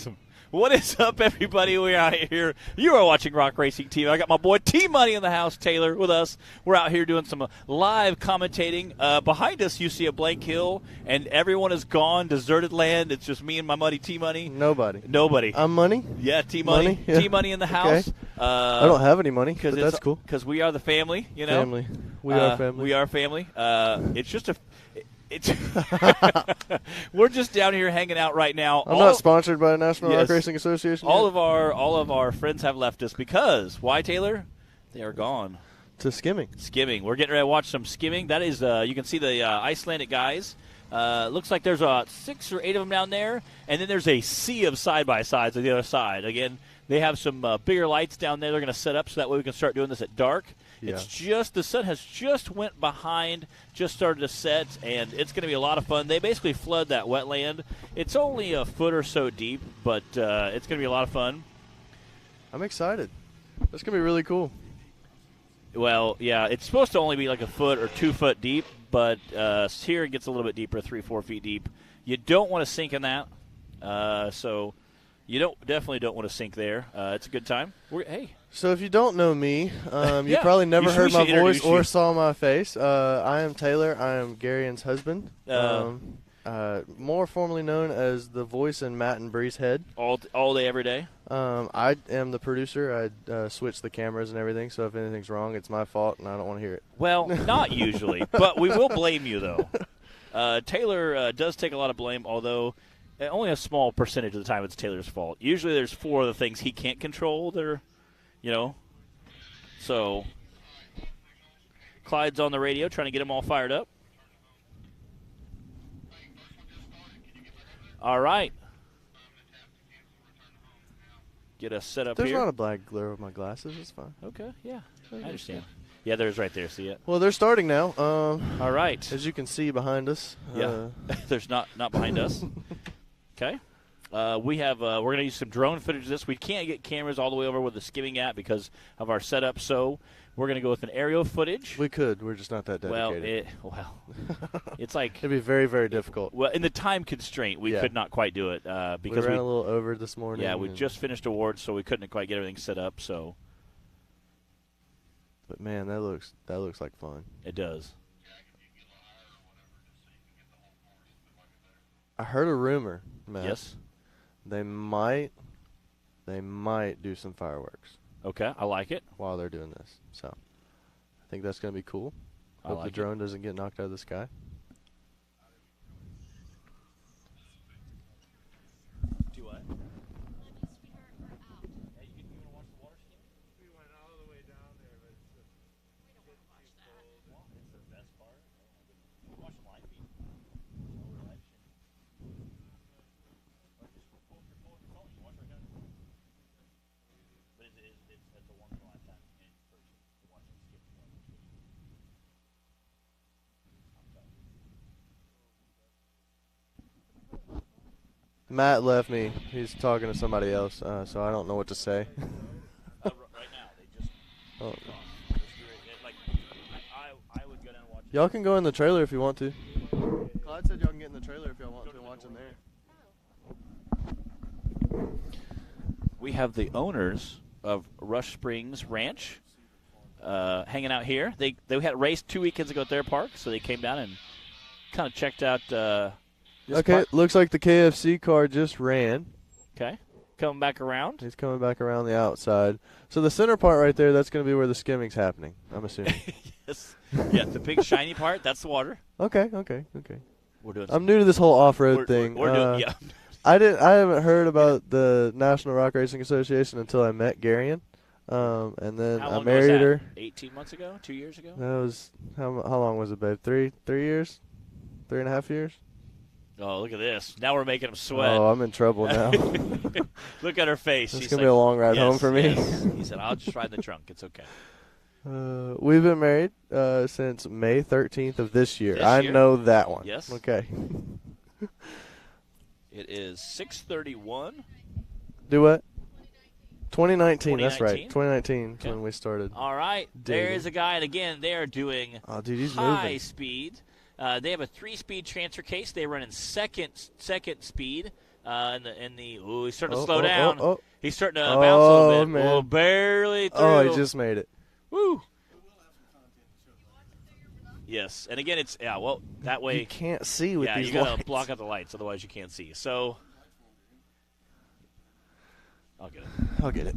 awesome. What is up, everybody? We're out here. You are watching Rock Racing TV. I got my boy T-Money in the house, Taylor, with us. We're out here doing some live commentating. Behind us, you see a blank hill, and everyone is gone, deserted land. It's just me and my buddy T-Money. Nobody. I'm Money? Yeah, T-Money. Yeah. T-Money in the house. Okay. I don't have any money, but that's cool. Because we are the family, you know. Family. We are family. We are family. It's just a... We're just down here hanging out right now. I'm not sponsored by the National Rock Racing Association. All of our friends have left us because why, Taylor? They are gone to skimming. We're getting ready to watch some skimming. That is, you can see the Icelandic guys. Looks like there's 6 or 8 of them down there, and then there's a sea of side by sides on the other side. Again, they have some bigger lights down there. They're going to set up so that way we can start doing this at dark. Yeah. It's just the sun has just went behind, just started to set, and it's going to be a lot of fun. They basically flood that wetland. It's only a foot or so deep, but it's going to be a lot of fun. I'm excited. That's going to be really cool. Well, yeah, it's supposed to only be like a foot or 2 foot deep, but here it gets a little bit deeper, 3-4 feet deep. You don't want to sink in that, so you definitely don't want to sink there. It's a good time. So if you don't know me, you probably never heard my voice or saw my face. I am Taylor. I am Garion's husband, more formally known as the voice in Matt and Bree's head. All day, every day? I am the producer. I switch the cameras and everything, so if anything's wrong, it's my fault, and I don't want to hear it. Well, not usually, but we will blame you, though. Taylor does take a lot of blame, although only a small percentage of the time it's Taylor's fault. Usually there's 4 of the things he can't control that are, so Clyde's on the radio trying to get them all fired up. All right. Get us set up There's here. There's not a black glare with my glasses. It's fine. Okay, yeah. I understand. Yeah, there's right there. See it? Well, they're starting now. All right. As you can see behind us. Yeah. There's not behind us. Okay. We're going to use some drone footage of this. We can't get cameras all the way over where the skimming at because of our setup, so we're going to go with an aerial footage. We could. We're just not that dedicated. It's like it'd be very, very difficult. Well, in the time constraint, we could not quite do it because we ran a little over this morning. Yeah, we just finished awards, so we couldn't quite get everything set up. So, but man, that looks like fun. It does. I heard a rumor, Matt. Yes. They might do some fireworks. Okay, I like it. While they're doing this. So I think that's going to be cool. Hope the drone doesn't get knocked out of the sky. Do what? Matt left me. He's talking to somebody else, so I don't know what to say. Right now, they just. Oh. I would go down and watch. Y'all can go in the trailer if you want to. Clyde said y'all can get in the trailer if y'all want to watch them there. We have the owners of Rush Springs Ranch hanging out here. They had a race 2 weekends ago at their park, so they came down and kind of checked out. Okay, looks like the KFC car just ran. Okay, coming back around. He's coming back around the outside. So the center part right there, that's going to be where the skimming's happening, I'm assuming. Yes. Yeah, the big shiny part, that's the water. Okay. We're doing. I'm new to this whole off-road thing. We're doing, yeah. I haven't heard about the National Rock Racing Association until I met Garion. And then I married her. 18 months ago? 2 years ago? That was how long was it, babe? 3 years? 3.5 years? Oh, look at this. Now we're making him sweat. Oh, I'm in trouble now. Look at her face. It's going to be a long ride home for me. Yes. He said, I'll just ride in the trunk. It's okay. We've been married since May 13th of this year. I know that one. Yes. Okay. It is 6:31. Do what? 2019, that's right. 2019 is when we started. All right. There is a guy, and again, they are doing high speed. They have a 3-speed transfer case. They run in second speed. He's starting to slow down. He's starting to bounce a little bit. Man. Barely through. Oh, he just made it. Woo. Yes, and again, that way you can't see with these lights. Yeah, you got to lights. block out the lights, otherwise you can't see. So, I'll get it.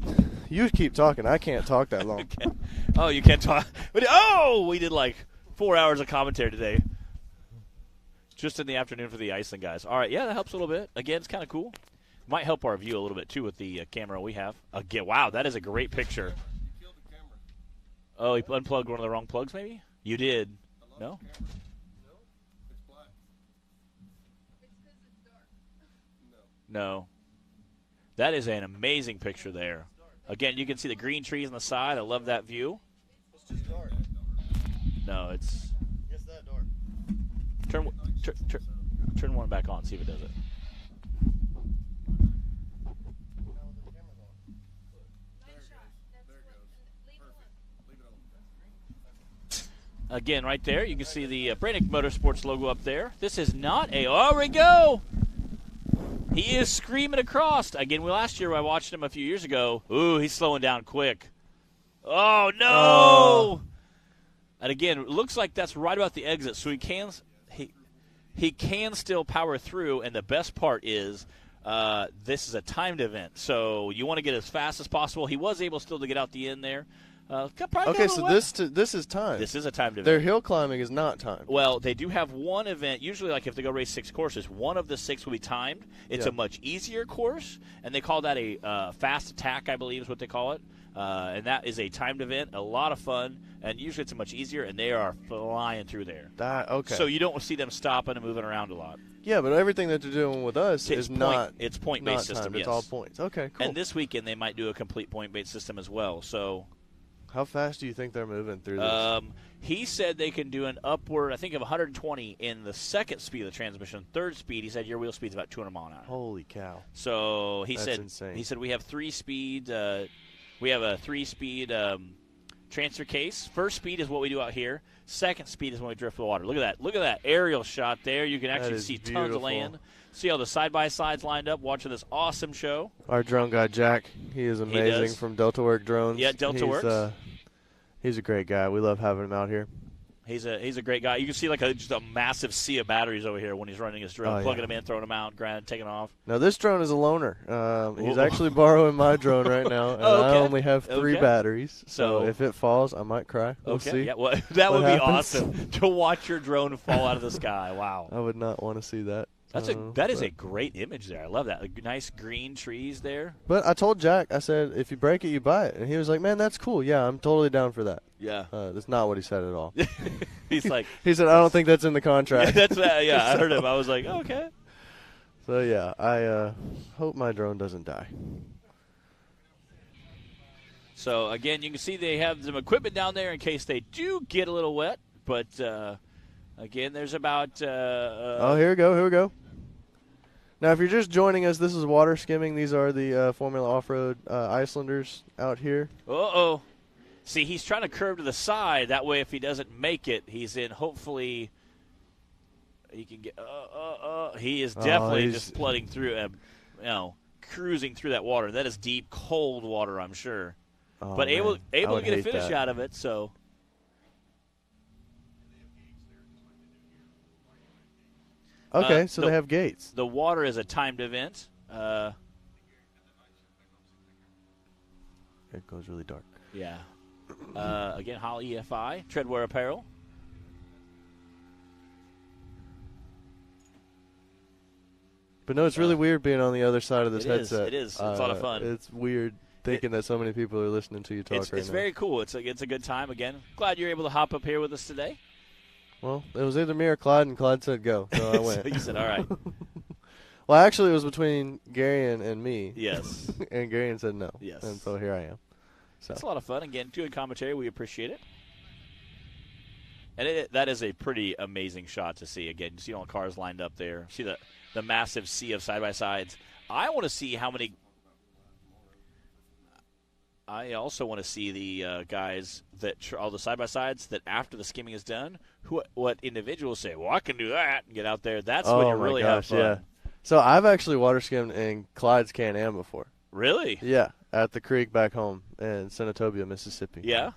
You keep talking. I can't talk that long. Okay. Oh, you can't talk. We did like 4 hours of commentary today. Just in the afternoon for the Iceland guys. All right, that helps a little bit. Again, it's kind of cool. Might help our view a little bit, too, with the camera we have. Again, wow, that is a great picture. Oh, he unplugged one of the wrong plugs, maybe? You did. No? No, it's black. It's because it's dark. No. That is an amazing picture there. Again, you can see the green trees on the side. I love that view. It's just dark. No, it's that dark. Turn one back on. See if it does it. Again, right there, you can see the Brannick Motorsports logo up there. This is not oh, we go! He is screaming across. Again, last year I watched him a few years ago. Ooh, he's slowing down quick. Oh, no! And again, it looks like that's right about the exit, so he can still power through, and the best part is this is a timed event, so you want to get as fast as possible. He was able still to get out the end there. Okay, so this is timed. This is a timed event. Their hill climbing is not timed. Well, they do have one event. Usually, like if they go race 6 courses, one of the 6 will be timed. It's a much easier course, and they call that a fast attack, I believe is what they call it. And that is a timed event, a lot of fun, and usually it's much easier, and they are flying through there. Okay. So you don't see them stopping and moving around a lot. Yeah, but everything that they're doing with us is not. It's point-based system. It's all points. Okay, cool. And this weekend they might do a complete point-based system as well. So, how fast do you think they're moving through this? He said they can do an upward, I think, of 120 in the second speed of the transmission. Third speed, he said your wheel speed's about 200 mile an hour. Holy cow! So That's insane. He said we have 3 speed. We have a 3-speed transfer case. First speed is what we do out here. Second speed is when we drift the water. Look at that. Look at that aerial shot there. You can actually see tons of land. See all the side-by-sides lined up watching this awesome show. Our drone guy, Jack, he is amazing from Delta Work Drones. Yeah, Delta Works. He's a great guy. We love having him out here. He's a great guy. You can see just a massive sea of batteries over here when he's running his drone, plugging them in, throwing them out, taking off. Now this drone is a loaner. He's actually borrowing my drone right now, and I only have 3 batteries. So if it falls, I might cry. We'll see. Yeah, that would be awesome to watch your drone fall out of the sky. Wow. I would not want to see that. That is a great image there. I love that. Nice green trees there. But I told Jack, I said, if you break it, you buy it. And he was like, man, that's cool. Yeah, I'm totally down for that. Yeah. That's not what he said at all. He's like. He said, I don't think that's in the contract. I heard him. I was like, okay. So, yeah, I hope my drone doesn't die. So, again, you can see they have some equipment down there in case they do get a little wet. But, again, there's about. Here we go. Now, if you're just joining us, this is water skimming. These are the Formula Off-Road Icelanders out here. Uh-oh. See, he's trying to curve to the side. That way, if he doesn't make it, he's in. Hopefully, he can get. He is definitely just flooding through, cruising through that water. That is deep, cold water, I'm sure. But able to get a finish out of it, so. Okay, so they have gates. The water is a timed event. It goes really dark. Yeah. Again, Hall EFI, Treadwear Apparel. But no, it's really weird being on the other side of this headset. It is. It's a lot of fun. It's weird thinking that so many people are listening to you talk right now. It's very cool. It's a good time. Again, glad you're able to hop up here with us today. Well, it was either me or Clyde, and Clyde said go, so I went. So you said, all right. Well, actually, it was between Garion and me. Yes. And Garion said no. Yes. And so here I am. So. It's a lot of fun. Again, good commentary. We appreciate it. And that is a pretty amazing shot to see. Again, you see all the cars lined up there. See the massive sea of side-by-sides. I want to see how many – I also want to see the guys all the side-by-sides that after the skimming is done, what individuals say, well, I can do that and get out there. That's when you really have fun. Yeah. So I've actually water skimmed in Clyde's Can-Am before. Really? Yeah, at the creek back home in Senatobia, Mississippi. Yeah?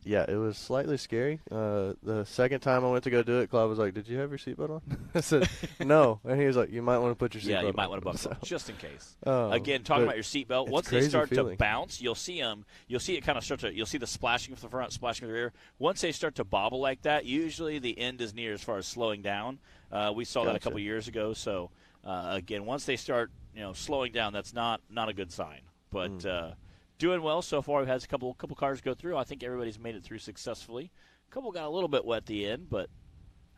Yeah, it was slightly scary. The second time I went to go do it, Clyde was like, "Did you have your seatbelt on?" I said, "No," and he was like, "You might want to put your seatbelt on." Yeah, you might want to buckle up, just in case. Oh, Again, talking about your seatbelt, once they start to bounce, you'll see it kind of start to, you'll see the splashing of the front, splashing of the rear. Once they start to bobble like that, usually the end is near as far as slowing down. We saw that a couple years ago. So, again, once they start, slowing down, that's not a good sign. But doing well so far. We've had a couple cars go through. I think everybody's made it through successfully. A couple got a little bit wet at the end, but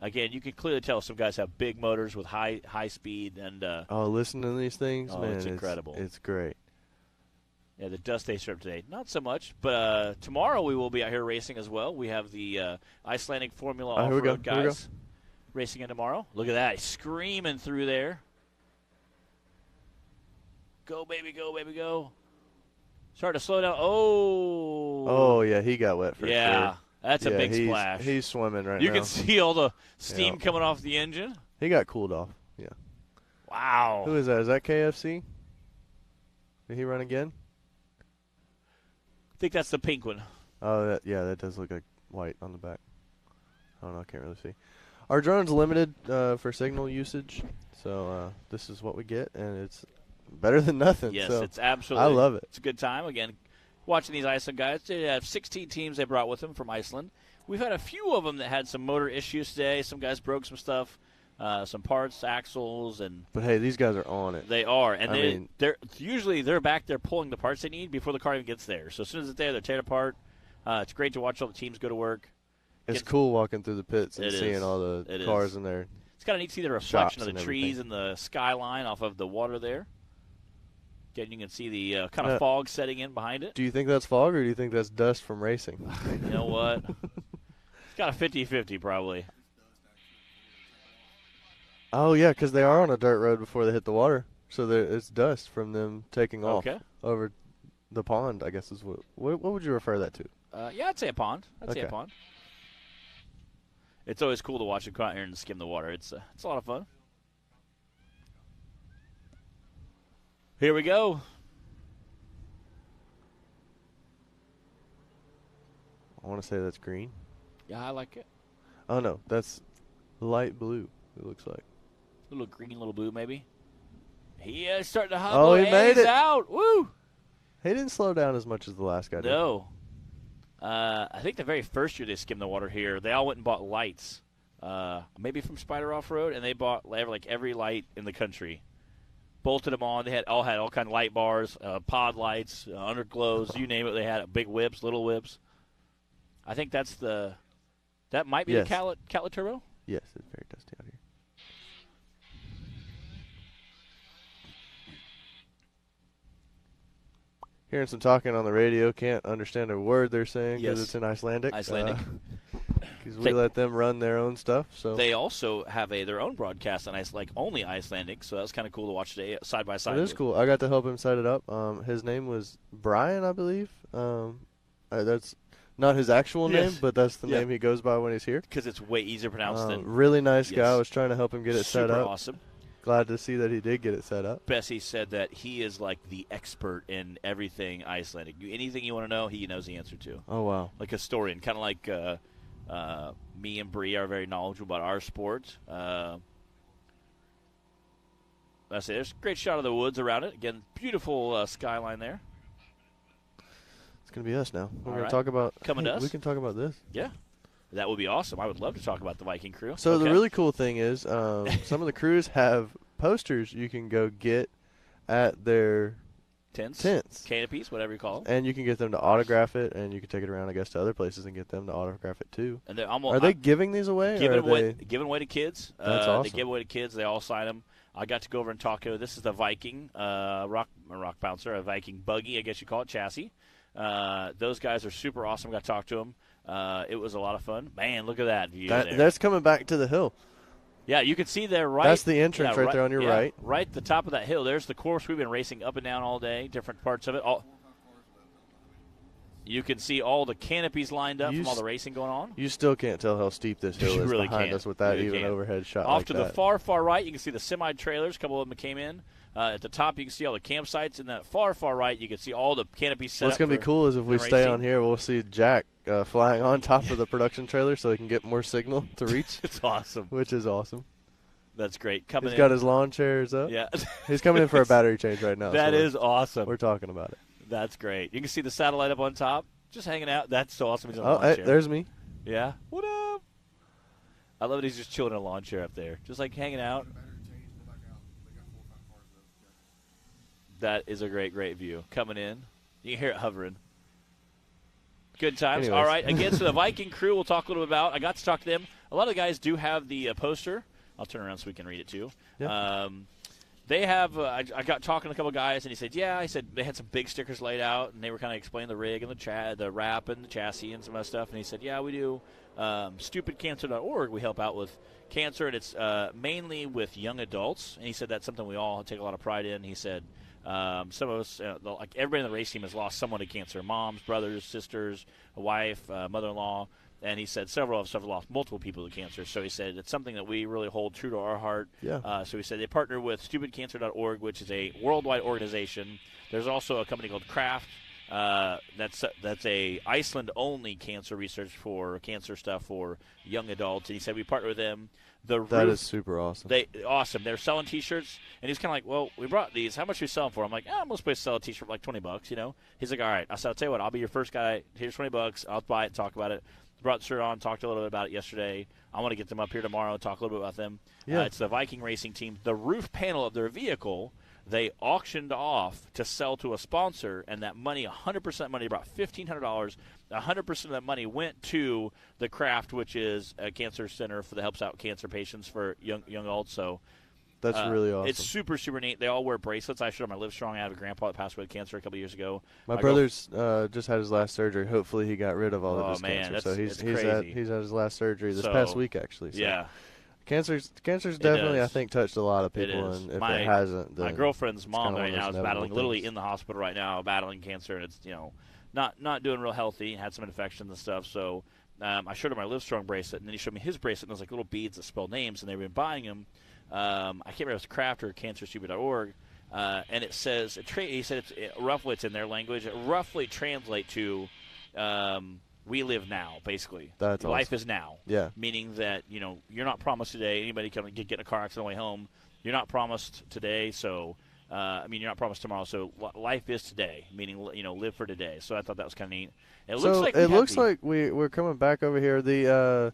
again, you can clearly tell some guys have big motors with high speed. And listening to these things, man, it's incredible. It's great. Yeah, the dust they serve today, not so much. But tomorrow we will be out here racing as well. We have the Icelandic Formula Off-Road guys racing in tomorrow. Look at that, he's screaming through there. Go, baby, go, baby, go. Start to slow down. Oh, yeah, he got wet for sure. Yeah, that's a big splash. He's swimming right now. You can see all the steam coming off the engine. He got cooled off, yeah. Wow. Who is that? Is that KFC? Did he run again? I think that's the pink one. Oh, that does look like white on the back. I don't know, I can't really see. Our drone's limited for signal usage, so this is what we get, and it's better than nothing. Yes, so it's absolutely. I love it. It's a good time. Again, watching these Iceland guys. They have 16 teams they brought with them from Iceland. We've had a few of them that had some motor issues today. Some guys broke some stuff, some parts, axles, and. But hey, these guys are on it. They are, and they're back there pulling the parts they need before the car even gets there. So as soon as it's there, they're tearing it apart. It's great to watch all the teams go to work. It's cool walking through the pits and seeing all the cars in there. It's kind of neat to see the reflection of the trees and the skyline off of the water there. Again, you can see the kind of fog setting in behind it. Do you think that's fog, or do you think that's dust from racing? You know what? It's got a 50-50 probably. Oh, yeah, because they are on a dirt road before they hit the water. So it's dust from them taking off over the pond, I guess is what would you refer that to? Yeah, I'd say a pond. Say a pond. It's always cool to watch them come out here and skim the water. It's a lot of fun. Here we go. I want to say that's green. Yeah, I like it. Oh, no, that's light blue, it looks like. A little green, little blue, maybe. He is starting to hobble. Oh, he made it. Out. Woo! He didn't slow down as much as the last guy did. No. I think the very first year they skimmed the water here, they all went and bought lights. Maybe from Spider Off-Road, and they bought like every light in the country. Bolted them on. They had all kind of light bars, pod lights, underglows, you name it. They had big whips, little whips. I think that might be the Catlett Turbo. Yes, it's very dusty out here. Hearing some talking on the radio, can't understand a word they're saying because it's in Icelandic. Because we let them run their own stuff. So they also have their own broadcast on only Icelandic. So that was kind of cool to watch today, side by side. It is cool. I got to help him set it up. His name was Brian, I believe. That's not his actual name, but that's the name he goes by when he's here. Because it's way easier pronounced than. Really nice guy. I was trying to help him get it set up. Super awesome. Glad to see that he did get it set up. Bessie said that he is like the expert in everything Icelandic. Anything you want to know, he knows the answer to. Oh, wow. Like a historian, kind of like me and Bree are very knowledgeable about our sport. That's it. There's a great shot of the woods around it. Again, beautiful skyline there. It's going to be us now. We're going to talk about coming to us. We can talk about this. Yeah. That would be awesome. I would love to talk about the Viking crew. So the really cool thing is some of the crews have posters you can go get at their tents, canopies, whatever you call them. And you can get them to autograph it, and you can take it around, I guess, to other places and get them to autograph it too. And are they giving these away? Giving away to kids. That's awesome. They give away to kids. They all sign them. I got to go over and talk to. This is the Viking rock bouncer, a Viking buggy, I guess you call it, chassis. Those guys are super awesome. Got to talk to them. It was a lot of fun. Man, look at that view there. That's coming back to the hill. Yeah, you can see there right. That's the entrance right there on your right. Right at the top of that hill. There's the course we've been racing up and down all day, different parts of it. You can see all the canopies lined up from all the racing going on. You still can't tell how steep this hill is behind us with that overhead shot. Off to the far right, you can see the semi-trailers. A couple of them came in. At the top, you can see all the campsites. And that far right, you can see all the canopies set up. What's going to be cool is if we stay on here, we'll see Jack flying on top of the production trailer so he can get more signal to reach. It's awesome. Which is awesome. That's great. He's got his lawn chairs up. Yeah. He's coming in for a battery change right now. That is awesome. We're talking about it. That's great. You can see the satellite up on top, just hanging out. That's so awesome. He's on a lawn chair. There's me. Yeah. What up? I love it. He's just chilling in a lawn chair up there, just like hanging out. That is a great view. Coming in. You can hear it hovering. Good times. Anyways. All right. Again, so the Viking crew we'll talk a little bit about. I got to talk to them. A lot of the guys do have the poster. I'll turn around so we can read it too. Yep. They have, I got talking to a couple guys, and he said they had some big stickers laid out, and they were kind of explaining the rig and the wrap and the chassis and some other stuff. And he said, yeah, we do stupidcancer.org. We help out with cancer, and it's mainly with young adults. And he said that's something we all take a lot of pride in. He said some of us, like everybody in the race team has lost someone to cancer, moms, brothers, sisters, a wife, mother-in-law. And he said several of us have lost multiple people to cancer. So he said it's something that we really hold true to our heart. Yeah. So he said they partner with stupidcancer.org, which is a worldwide organization. There's also a company called Kraft. That's a Iceland-only cancer research for cancer stuff for young adults. And he said we partner with them. That is super awesome. Awesome. They're selling T-shirts. And he's kind of like, well, we brought these. How much are we selling for? I'm like, most places sell a T-shirt for like $20, you know. He's like, all right. I said, I'll tell you what. I'll be your first guy. Here's $20. I'll buy it and talk about it. Brought the shirt on, talked a little bit about it yesterday. I want to get them up here tomorrow and talk a little bit about them. Yeah. It's the Viking racing team. The roof panel of their vehicle, they auctioned off to sell to a sponsor, and that money, 100% money, about $1,500, 100% of that money went to the Kraft, which is a cancer center that helps out cancer patients for young adults. So that's really awesome. It's super, super neat. They all wear bracelets. I showed them my Live Strong. I have a grandpa that passed away with cancer a couple years ago. My brother's just had his last surgery. Hopefully he got rid of all of his cancer. So he's had his last surgery this past week, actually. So. Yeah. Cancer's definitely, I think, touched a lot of people. And if it hasn't, then my girlfriend's mom right now is battling, literally in the hospital right now, battling cancer. And it's, not doing real healthy, had some infections and stuff. So I showed her my Live Strong bracelet, and then he showed me his bracelet, and it was like little beads that spell names, and they've been buying them. I can't remember if it's Kraft or cancerstupid.org, and it says he said roughly it's in their language. It roughly translates to "we live now." Basically, that's life awesome. is now. Yeah, meaning that you're not promised today. Anybody can get in a car accident on the way home. You're not promised today, so you're not promised tomorrow. So life is today, meaning live for today. So I thought that was kind of neat. It looks like we're coming back over here. The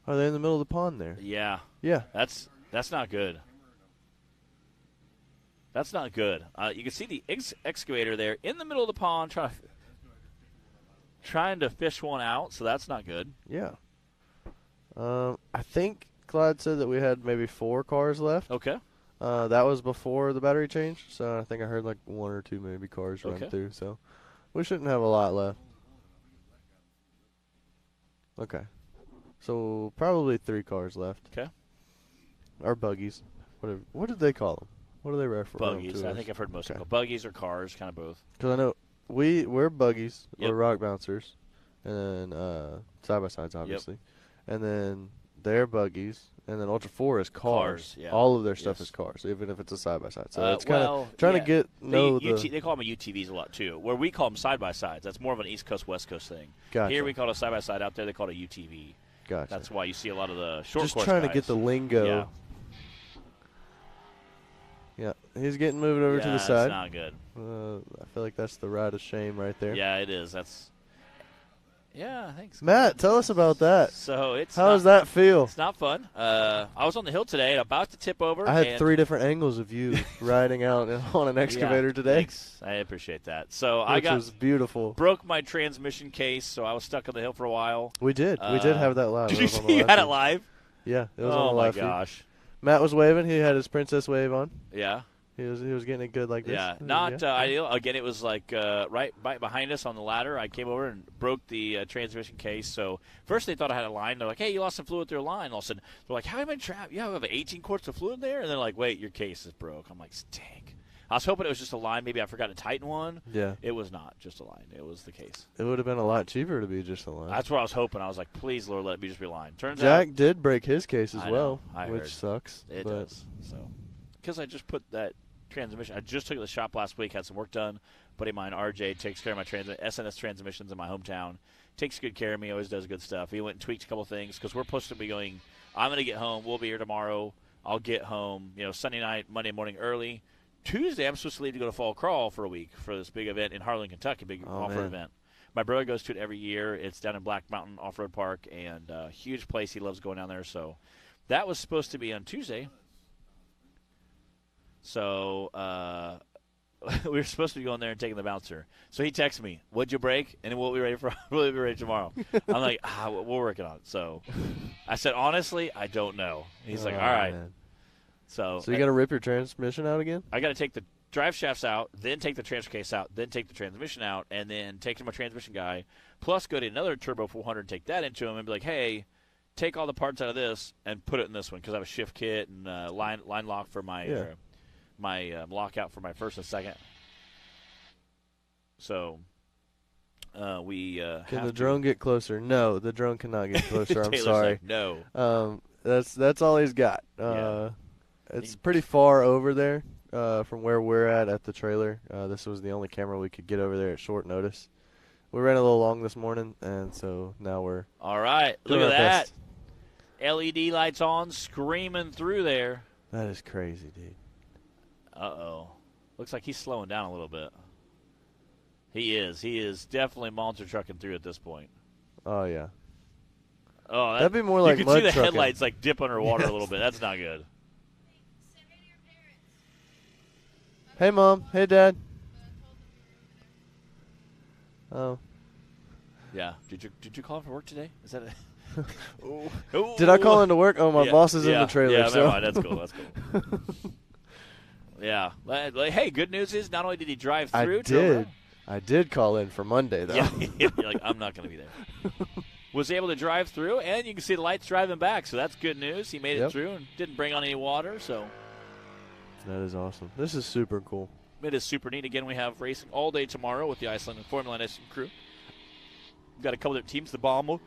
are they in the middle of the pond there? Yeah. Yeah. That's not good. That's not good. You can see the excavator there in the middle of the pond trying to fish one out, so that's not good. Yeah. I think Clyde said that we had maybe 4 cars left. Okay. That was before the battery change, so I think I heard like 1 or 2 maybe cars run through, so we shouldn't have a lot left. Okay. So probably 3 cars left. Okay. Or buggies. What did they call them? What do they refer to? Buggies. I think I've heard most of them. Buggies or cars, kind of both. Because I know we're buggies. Yep. We're rock bouncers. And then side-by-sides, obviously. Yep. And then they're buggies. And then Ultra 4 is cars. Yeah. All of their stuff is cars, even if it's a side-by-side. So it's kind of trying to they call them UTVs a lot, too. Where we call them side-by-sides. That's more of an East Coast, West Coast thing. Gotcha. Here we call it a side-by-side. Out there they call it a UTV. Gotcha. That's why you see a lot of the short just course trying guys. to get the lingo. Yeah. Yeah, he's getting moved over to the side. That's not good. I feel like that's the ride of shame right there. Yeah, it is. Thanks. Matt, tell us about that. So how does that feel? It's not fun. I was on the hill today and about to tip over. I had 3 different angles of you riding out on an excavator today. Thanks. I appreciate that. So Which was beautiful. Broke my transmission case, so I was stuck on the hill for a while. We did have that live. Did you see you had it live? Yeah, it was on the live. Oh my gosh. Matt was waving. He had his princess wave on. Yeah. He was getting it good like this. Yeah, not ideal. Again, it was like right behind us on the ladder. I came over and broke the transmission case. So first they thought I had a line. They're like, "Hey, you lost some fluid through a line." All of a sudden, they're like, "How have I been trapped? Yeah, I have 18 quarts of fluid there." And they're like, "Wait, your case is broke." I'm like, "Stink." I was hoping it was just a line. Maybe I forgot to tighten one. Yeah. It was not just a line. It was the case. It would have been a lot cheaper to be just a line. That's what I was hoping. I was like, "Please, Lord, let it be just be a line." Turns out Jack did break his case as well, I which heard. sucks. It does. So, because I just put that transmission. I just took it to the shop last week, had some work done. Buddy of mine, RJ, takes care of my SNS transmissions in my hometown. Takes good care of me, always does good stuff. He went and tweaked a couple things because we're supposed to be going. I'm going to get home. We'll be here tomorrow. I'll get home, Sunday night, Monday morning early. Tuesday, I'm supposed to leave to go to Fall Crawl for a week for this big event in Harlan, Kentucky, big off-road event. My brother goes to it every year. It's down in Black Mountain Off-Road Park, and huge place. He loves going down there. So that was supposed to be on Tuesday. So we were supposed to be going there and taking the bouncer. So he texted me, "What'd you break? And we'll be ready tomorrow." I'm like, we're working on it. So I said, honestly, I don't know. He's like, all right. Man. So you got to rip your transmission out again? I got to take the drive shafts out, then take the transfer case out, then take the transmission out, and then take to my transmission guy, plus go to another Turbo 400 and take that into him and be like, hey, take all the parts out of this and put it in this one because I have a shift kit and line lock for my lockout for my first and second. So we can the drone get closer? No, the drone cannot get closer. I'm Taylor's sorry. like, no. That's all he's got. It's pretty far over there from where we're at the trailer. This was the only camera we could get over there at short notice. We ran a little long this morning, and so now we're all right. Look at that. Best. LED lights on, screaming through there. That is crazy, dude. Uh-oh. Looks like he's slowing down a little bit. He is. He is definitely monster trucking through at this point. Oh, yeah. Oh, that'd be more like mud trucking. You can see the headlights like dip underwater a little bit. That's not good. Hey, Mom. Hey, Dad. Oh. Yeah. Did you call him for work today? Is that Ooh. Did I call into work? Oh, my boss is in the trailer. Yeah, so. never mind. That's cool. That's cool. Yeah. Hey, good news is not only did he drive through. I did call in for Monday, though. Yeah. You're like, I'm not going to be there. Was able to drive through, and you can see the lights driving back, so that's good news. He made it through and didn't bring on any water, so. That is awesome. This is super cool. It is super neat. Again, we have racing all day tomorrow with the Iceland and Formula One crew. We've got a couple of teams. The Bomb will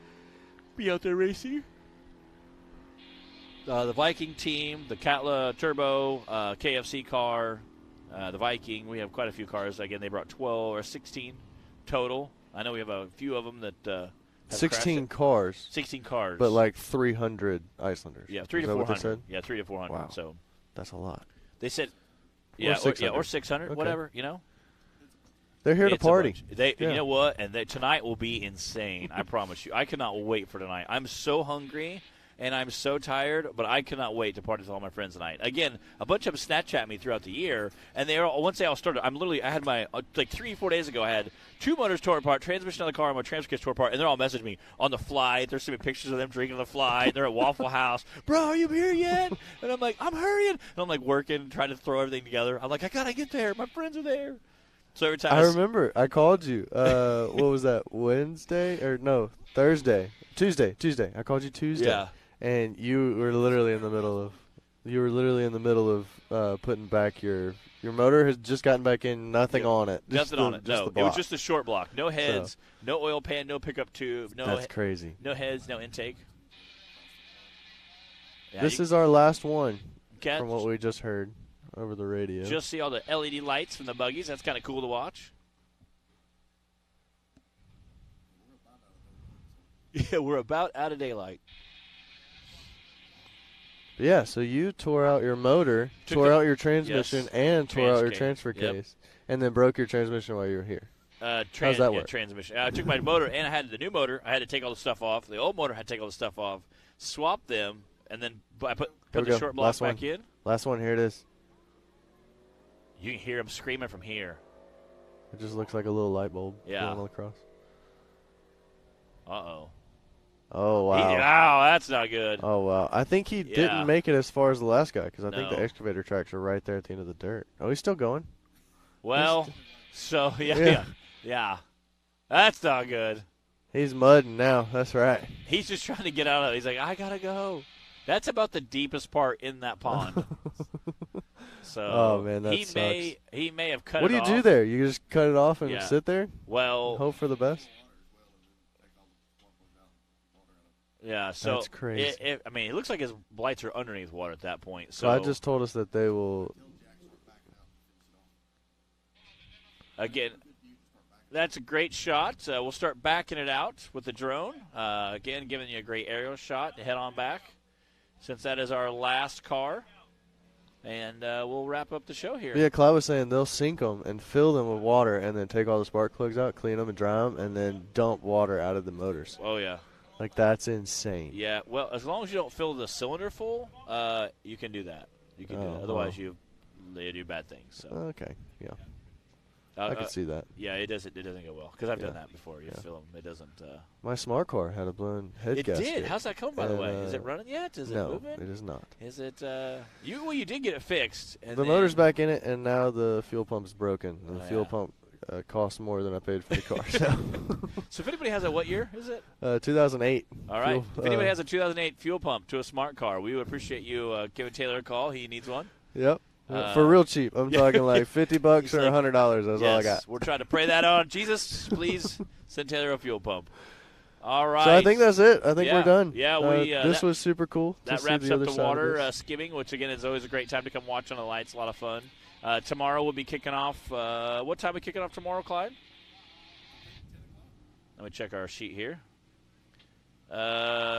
be out there racing. The Viking team, the Katla Turbo, KFC car, the Viking. We have quite a few cars. Again, they brought 12 or 16 total. I know we have a few of them that 16 cars. 16 cars. But like 300 Icelanders. Yeah, 300 to 400. Yeah, 300 to 400. Wow. So that's a lot. They said, or 600, okay. Whatever, They're here to party. You know what? And tonight will be insane. I promise you. I cannot wait for tonight. I'm so hungry and I'm so tired, but I cannot wait to party with all my friends tonight. Again, a bunch of them Snapchat me throughout the year, and once they all started, I had my, like 3-4 days ago, I had 2 motors tore apart, transmission on the car, and my transfer case tore apart, and they're all messaging me on the flight. They're sending me pictures of them drinking on the flight. They're at Waffle House. Bro, are you here yet? And I'm like, I'm hurrying. And I'm like working, trying to throw everything together. I'm like, I got to get there. My friends are there. So every time I remember. I called you. What was that, Wednesday? Or no, Thursday. Tuesday. I called you Tuesday. Yeah. And you were literally in the middle of putting back your motor has just gotten back in, nothing on it. Nothing on it. No, it was just a short block. No heads, no oil pan, no pickup tube. That's crazy. No heads, no intake. Yeah, this is our last one from what we just heard over the radio. Just see all the LED lights from the buggies. That's kind of cool to watch. Yeah, we're about out of daylight. Yeah, so you tore out your motor, tore out your transmission, and tore out your transfer case, and then broke your transmission while you were here. How's that work? Transmission. I took my motor, and I had the new motor. I had to take all the stuff off. The old motor I had to take all the stuff off, swap them, and then I put the short block back in. Last one, here it is. You can hear them screaming from here. It just looks like a little light bulb going across. Uh-oh. Oh, wow. Wow, that's not good. Oh, wow. I think he didn't make it as far as the last guy because I think the excavator tracks are right there at the end of the dirt. Oh, he's still going. Well, yeah. That's not good. He's mudding now. That's right. He's just trying to get out of it. He's like, I got to go. That's about the deepest part in that pond. So oh, man, that sucks. He may have cut what it off. What do you do there? You just cut it off and sit there? Well, hope for the best? Yeah, so that's crazy. It looks like his blights are underneath water at that point. So I just told us that they will. Again, that's a great shot. We'll start backing it out with the drone. Again, giving you a great aerial shot to head on back, since that is our last car. And we'll wrap up the show here. Yeah, Clyde was saying they'll sink them and fill them with water and then take all the spark plugs out, clean them and dry them, and then dump water out of the motors. Oh, yeah. Like, that's insane. Yeah, well, as long as you don't fill the cylinder full, you can do that. You can do that. Otherwise, they do bad things. So. Okay, yeah. I could see that. Yeah, it doesn't go well because I've done that before. You fill them, it doesn't. My smart car had a blown head gasket. It did. How's that coming, by the way? Is it running yet? Is it moving? No, it is not. Is it? You did get it fixed. And the motor's back in it, and now the fuel pump's broken. And the fuel pump costs more than I paid for the car. So if anybody has what year is it? 2008. All right. If anybody has a 2008 fuel pump to a smart car, we would appreciate you giving Taylor a call. He needs one. Yep. For real cheap. I'm talking like $50 or $100. That's all I got. We're trying to pray that on. Jesus, please send Taylor a fuel pump. All right. So I think that's it. I think we're done. Yeah, this was super cool. That wraps up the water skimming, which, again, is always a great time to come watch on the lights. A lot of fun. Tomorrow we'll be kicking off. What time are we kicking off tomorrow, Clyde? Let me check our sheet here.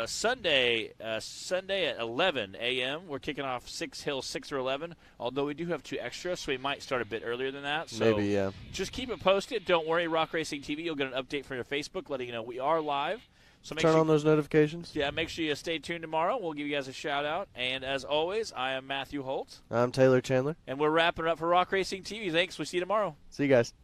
Sunday at 11 a.m. We're kicking off 6 Hill 6 or 11, although we do have 2 extras, so we might start a bit earlier than that. So maybe, yeah. Just keep it posted. Don't worry, Rock Racing TV. You'll get an update from your Facebook letting you know we are live. So turn on those notifications. Yeah, make sure you stay tuned tomorrow. We'll give you guys a shout-out. And as always, I am Matthew Holt. I'm Taylor Chandler. And we're wrapping it up for Rock Racing TV. Thanks. We'll see you tomorrow. See you guys.